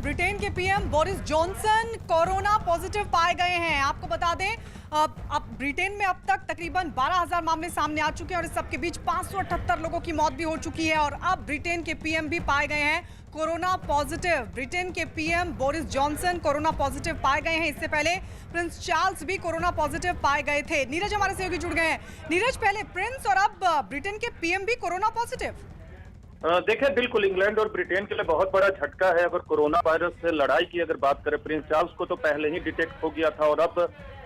Britain के PM Boris Johnson corona positive पाए गए हैं। आपको बता दें अब ब्रिटेन में अब तक तकरीबन 12,000 मामले सामने आ चुके हैं और इस सबके बीच 578 लोगों की मौत भी हो चुकी है और अब ब्रिटेन के पीएम भी पाए गए हैं कोरोना पॉजिटिव। ब्रिटेन के PM Boris Johnson corona positive पाए गए हैं। इससे पहले प्रिंस चार्ल्स भी कोरोना पॉजिटिव पाए गए थे। नीरज हमारे सहयोगी जुड़ गए हैं। नीरज, पहले प्रिंस और अब ब्रिटेन के पीएम भी कोरोना पॉजिटिव। देखिए, बिल्कुल इंग्लैंड और ब्रिटेन के लिए बहुत बड़ा झटका है। अगर कोरोना वायरस से लड़ाई की अगर बात करें, प्रिंस चार्ल्स को तो पहले ही डिटेक्ट हो गया था और अब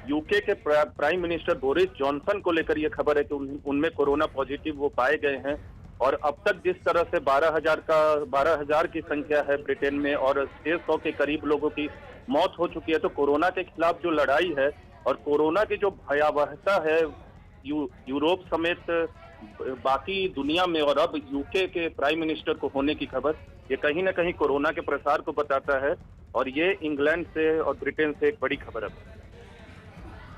यूके के प्राइम मिनिस्टर बोरिस जॉनसन को लेकर यह खबर है कि उनमें कोरोना पॉजिटिव वो पाए गए हैं। और अब तक जिस तरह से 12,000 की संख्या है ब्रिटेन में और 600 के करीब लोगों की मौत हो चुकी है, तो कोरोना के खिलाफ जो लड़ाई है और कोरोना की जो भयावहता है यूरोप समेत बाकी दुनिया में और अब यूके के प्राइम मिनिस्टर को होने की खबर, ये कहीं ना कहीं कोरोना के प्रसार को बताता है और ये इंग्लैंड से और ब्रिटेन से एक बड़ी खबर है।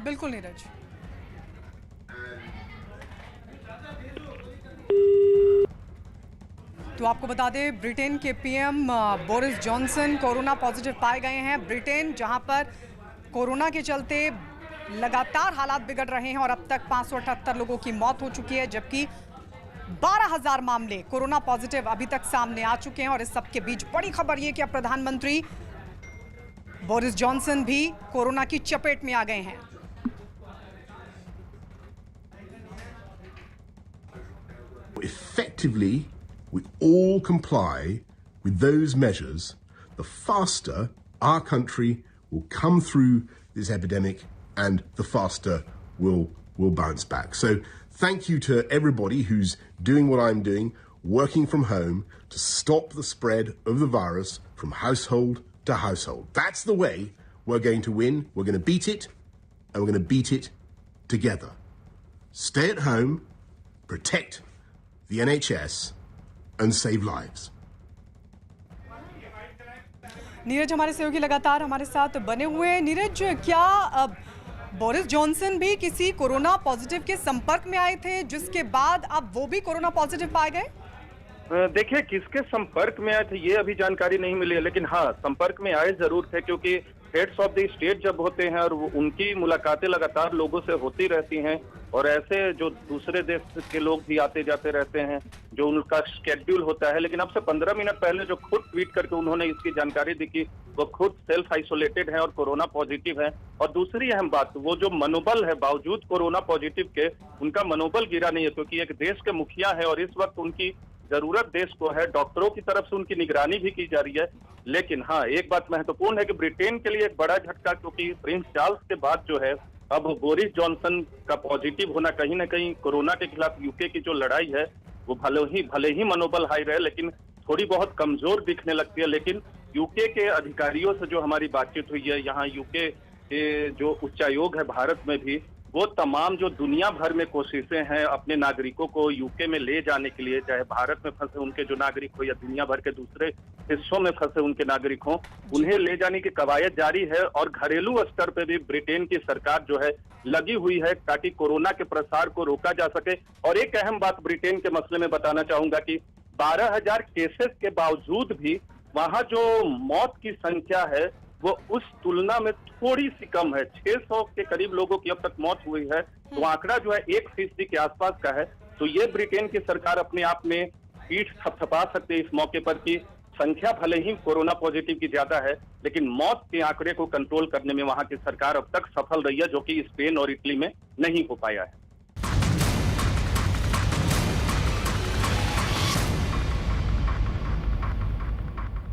बिल्कुल नीरज। तो आपको बता दें, ब्रिटेन के PM Boris Johnson corona positive पाए गए हैं। ब्रिटेन जहां पर कोरोना के चलते लगातार हालात बिगड़ रहे हैं और अब तक 578 लोगों की मौत हो चुकी है, जबकि 12,000 मामले कोरोना पॉजिटिव अभी तक सामने आ चुके हैं। और इस सबके बीच बड़ी खबर यह कि अब प्रधानमंत्री बोरिस जॉनसन भी कोरोना की चपेट में आ गए हैं। Effectively, we all comply with those measures, the faster our country will come through this epidemic and the faster we'll bounce back. So thank you to everybody who's doing what I'm doing, working from home to stop the spread of the virus from household to household. That's the way we're going to win. We're going to beat it, and we're going to beat it together. Stay at home, protect the NHS and save lives. Neeraj हमारे सहयोगी लगातार हमारे साथ बने हुए हैं। नीरज, क्या Boris Johnson भी किसी कोरोना पॉजिटिव के संपर्क में आए थे जिसके बाद अब वो भी कोरोना पॉजिटिव पाए गए? देखिए, किसके संपर्क में आए थे ये अभी जानकारी नहीं मिली है, लेकिन हाँ, संपर्क में आए जरूर थे क्योंकि हेड्स ऑफ द स्टेट जब होते हैं और उनकी मुलाकातें लगातार लोगों से होती रहती हैं और ऐसे जो दूसरे देश के लोग भी आते जाते रहते हैं, जो उनका शेड्यूल होता है। लेकिन अब से 15 मिनट पहले जो खुद ट्वीट करके उन्होंने इसकी जानकारी दी कि वो खुद सेल्फ आइसोलेटेड है और कोरोना पॉजिटिव है। और दूसरी अहम बात, वो जो मनोबल है, बावजूद कोरोना पॉजिटिव के उनका मनोबल गिरा नहीं है क्योंकि एक देश के मुखिया है और इस वक्त उनकी जरूरत देश को है। डॉक्टरों की तरफ से उनकी निगरानी भी की जा रही है। लेकिन हाँ, एक बात महत्वपूर्ण है कि ब्रिटेन के लिए एक बड़ा झटका, क्योंकि प्रिंस चार्ल्स के बाद जो है अब बोरिस जॉनसन का पॉजिटिव होना कहीं ना कहीं कोरोना के खिलाफ यूके की जो लड़ाई है वो भले ही मनोबल हाई रहे लेकिन थोड़ी बहुत कमजोर दिखने लगती है। लेकिन यूके के अधिकारियों से जो हमारी बातचीत हुई है, यहाँ यूके के जो उच्चायोग है भारत में भी, वो तमाम जो दुनिया भर में कोशिशें हैं अपने नागरिकों को यूके में ले जाने के लिए, चाहे भारत में फंसे उनके जो नागरिक हो या दुनिया भर के दूसरे हिस्सों में फंसे उनके नागरिक हो, उन्हें ले जाने की कवायद जारी है। और घरेलू स्तर पे भी ब्रिटेन की सरकार जो है लगी हुई है ताकि कोरोना के प्रसार को रोका जा सके। और एक अहम बात ब्रिटेन के मसले में बताना चाहूंगा कि 12,000 केसेस के बावजूद भी वहां जो मौत की संख्या है वो उस तुलना में थोड़ी सी कम है। 600 के करीब लोगों की अब तक मौत हुई है, तो आंकड़ा जो है 1% के आसपास का है। तो ये ब्रिटेन की सरकार अपने आप में पीठ थपथपा सकती है इस मौके पर कि संख्या भले ही कोरोना पॉजिटिव की ज्यादा है लेकिन मौत के आंकड़े को कंट्रोल करने में वहां की सरकार अब तक सफल रही है, जो कि स्पेन और इटली में नहीं हो पाया है।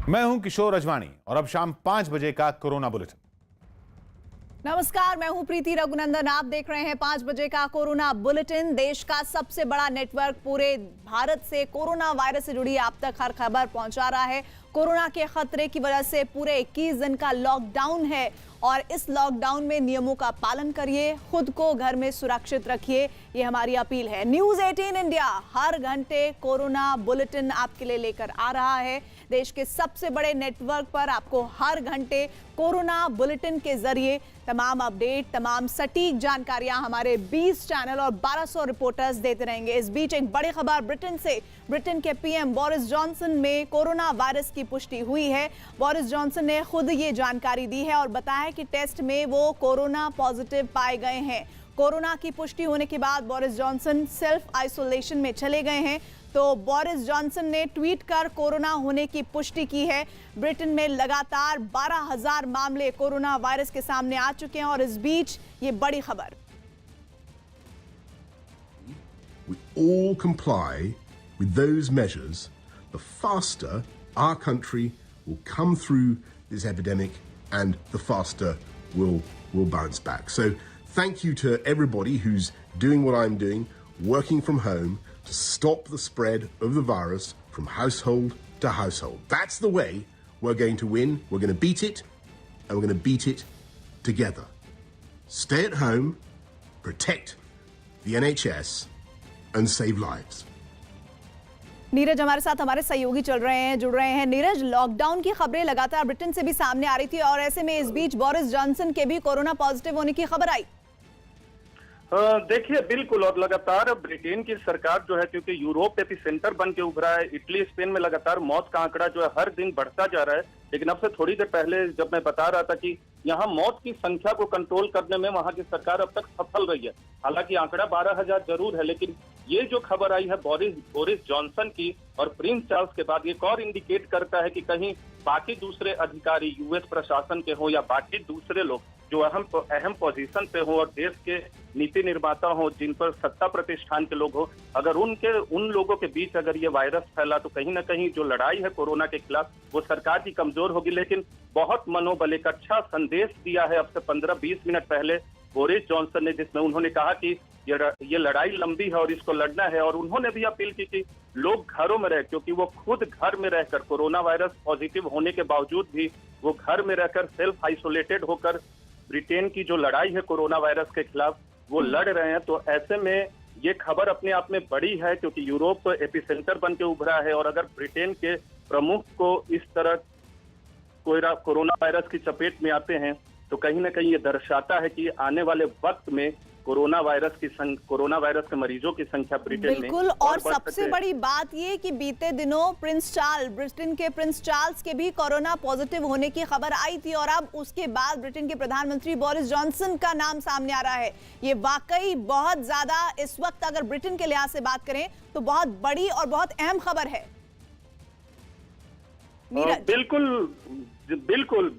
मैं हूं किशोर अजवाणी और अब शाम 5 बजे का कोरोना बुलेटिन। नमस्कार, मैं हूं प्रीति रघुनंदन। आप देख रहे हैं 5 बजे का कोरोना बुलेटिन। देश का सबसे बड़ा नेटवर्क पूरे भारत से कोरोना वायरस से जुड़ी आप तक हर खबर पहुंचा रहा है। कोरोना के खतरे की वजह से पूरे 21 दिन का लॉकडाउन है और इस लॉकडाउन में नियमों का पालन करिए, खुद को घर में सुरक्षित रखिए, ये हमारी अपील है। न्यूज़ 18 इंडिया हर घंटे कोरोना बुलेटिन आपके लिए लेकर आ रहा है। देश के सबसे बड़े नेटवर्क पर आपको हर घंटे कोरोना बुलेटिन के जरिए तमाम अपडेट, तमाम सटीक जानकारियां हमारे 20 चैनल और 1200 रिपोर्टर्स देते रहेंगे। इस बीच एक बड़ी खबर ब्रिटेन से। ब्रिटेन के पीएम बोरिस जॉनसन में कोरोना वायरस की पुष्टि हुई है। बोरिस जॉनसन ने खुद ये जानकारी दी है और बताया कि टेस्ट में वो कोरोना पॉजिटिव पाए गए हैं। कोरोना की पुष्टि होने के बाद बोरिस जॉनसन सेल्फ आइसोलेशन में चले गए हैं। तो बोरिस जॉनसन ने ट्वीट कर कोरोना होने की पुष्टि की है। ब्रिटेन में लगातार 12,000 मामले कोरोना वायरस के सामने आ चुके हैं और इस बीच ये बड़ी खबर। We all comply with those measures, the faster our country will come through this epidemic and the faster we'll bounce back. So thank you to everybody who's doing what I'm doing, working from home, to stop the spread of the virus from household to household. That's the way we're going to win. We're going to beat it, and we're going to beat it together. Stay at home, protect the NHS, and save lives. Neeraj हमारे साथ हमारे सहयोगी जुड़ रहे हैं। Neeraj, lockdown की खबरें लगातार ब्रिटेन से भी सामने आ रही थी और ऐसे में इस बीच बोरिस जॉनसन के भी कोरोना पॉजिटिव होने की खबर आई। देखिए, बिल्कुल, और लगातार ब्रिटेन की सरकार जो है, क्योंकि यूरोप एपिसेंटर बन के उभरा है, इटली स्पेन में लगातार मौत का आंकड़ा जो है हर दिन बढ़ता जा रहा है। लेकिन अब से थोड़ी देर पहले जब मैं बता रहा था कि यहाँ मौत की संख्या को कंट्रोल करने में वहां की सरकार अब तक सफल रही है। हालांकि आंकड़ा 12,000 जरूर है, लेकिन ये जो खबर आई है बोरिस जॉनसन की और प्रिंस चार्ल्स के बाद, एक और इंडिकेट करता है कि कहीं बाकी दूसरे अधिकारी यूएस प्रशासन के हो या बाकी दूसरे लोग जो अहम पोजीशन पे हो और देश के नीति निर्माता हो, जिन पर सत्ता प्रतिष्ठान के लोग हो, अगर उन लोगों के बीच अगर ये वायरस फैला तो कहीं ना कहीं जो लड़ाई है कोरोना के खिलाफ वो सरकार की कमजोर होगी। लेकिन बहुत मनोबल, एक अच्छा संदेश दिया है अब से 15-20 मिनट पहले बोरिस जॉनसन ने, जिसमें उन्होंने कहा कि ये लड़ाई लंबी है और इसको लड़ना है। और उन्होंने भी अपील की कि लोग घरों में रहे, क्योंकि वो खुद घर में रहकर कोरोना वायरस पॉजिटिव होने के बावजूद भी वो घर में रहकर सेल्फ आइसोलेटेड होकर ब्रिटेन की जो लड़ाई है कोरोना वायरस के खिलाफ वो लड़ रहे हैं। तो ऐसे में ये खबर अपने आप में बड़ी है, क्योंकि यूरोप एपिसेंटर बन के उभरा है और अगर ब्रिटेन के प्रमुख को इस तरह कोरोना वायरस की चपेट में आते हैं तो कहीं ना कहीं ये दर्शाता है कि आने वाले वक्त में कोरोना वायरस के मरीजों की संख्या ब्रिटेन में बिल्कुल। और सबसे बड़ी बात ये कि बीते दिनों ब्रिटेन के प्रिंस चार्ल्स के भी कोरोना पॉजिटिव होने की खबर आई थी और अब उसके बाद ब्रिटेन के प्रधानमंत्री बोरिस जॉनसन का नाम सामने आ रहा है। ये वाकई बहुत ज्यादा इस वक्त अगर ब्रिटेन के लिहाज से बात करें तो बहुत बड़ी और बहुत अहम खबर है। बिल्कुल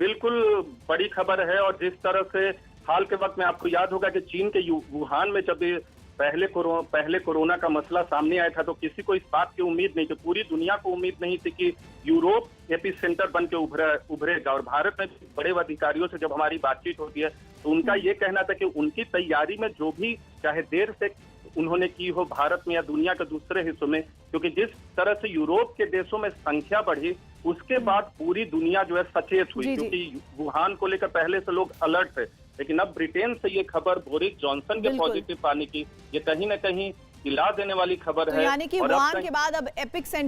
बड़ी खबर है। और जिस तरह से हाल के वक्त में आपको याद होगा कि चीन के वुहान में जब पहले कोरोना का मसला सामने आया था तो किसी को इस बात की उम्मीद नहीं थी, पूरी दुनिया को उम्मीद नहीं थी कि यूरोप एपिसेंटर बन के उभरेगा। और भारत में बड़े अधिकारियों से जब हमारी बातचीत होती है तो उनका ये कहना था कि उनकी तैयारी में जो भी चाहे देर से उन्होंने की हो भारत में या दुनिया के दूसरे हिस्सों में, क्योंकि जिस तरह से यूरोप के देशों में संख्या बढ़ी उसके बाद पूरी दुनिया जो है सचेत हुई, क्योंकि वुहान को लेकर पहले से लोग अलर्ट थे। लेकिन अब ब्रिटेन से ये खबर बोरिस जॉनसन के पॉजिटिव पाने की, ये कहीं ना कहीं हिला देने वाली खबर है। यानी कि वुहान के बाद अब एपिक सेंटर